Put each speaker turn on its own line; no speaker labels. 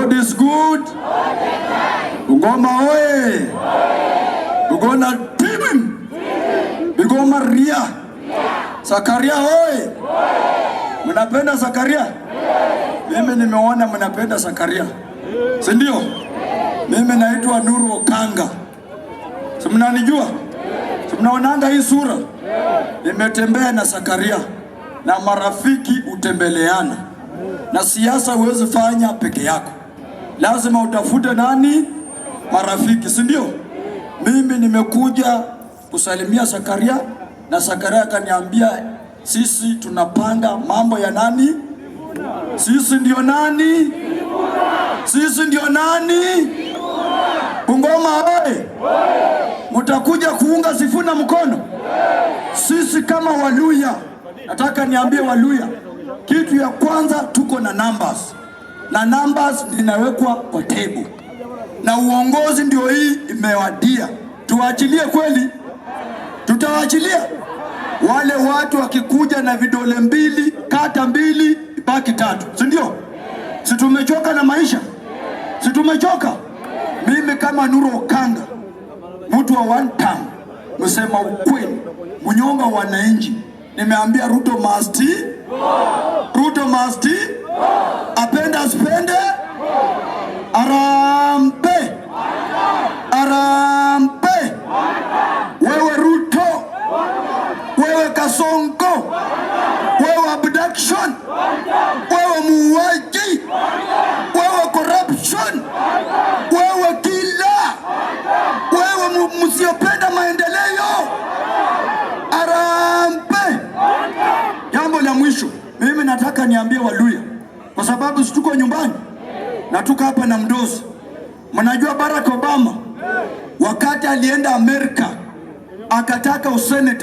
God is good. Bungoma oye. Bungoma Tibim. Bungoma Ria. Sakaria oye. Mnapenda Sakaria? Mimi nimeona mnapenda Sakaria. Si ndio? Mimi naitwa Nuru Okanga. Si mnanijua? Si mnaonanga hii sura? Nimetembea na Sakaria na marafiki utembeleana. Na siasa huwezi fanya peke yako. Lazima utafute nani? Marafiki, si ndio? Mimi nimekuja kusalimia Sakaria na Sakaria akaniambia sisi tunapanga mambo ya nani? Sisi ndio nani? Sisi ndio nani? Bungoma oye. Mutakuja kuunga Sifuna mkono? Sisi kama Waluya, nataka niambie Waluya, kitu ya kwanza tuko na numbers. Na numbers linawekwa kwa table. Na uongozi ndio hii imewadia. Tuachilie kweli? Tutawaachilia? Wale watu wakikuja na vidole mbili, kata mbili, baki tatu. Si ndio? Si tumechoka na maisha? Si tumechoka? Mimi kama Nuru Okanga, mtu wa one time, msema ukweli, mnyonga wananchi, nimeambia Ruto must Ruto must apenda asipende arambe arambe. Wewe Ruto, wewe Kasongo, wewe abduction, wewe muuaji, wewe corruption, wewe kila, wewe msiopenda maendeleo, arambe. Jambo la mwisho, mimi nataka niambie Waluya, kwa sababu situko nyumbani na tuko hapa na mdozi. Mnajua Barack Obama wakati alienda Amerika akataka useneta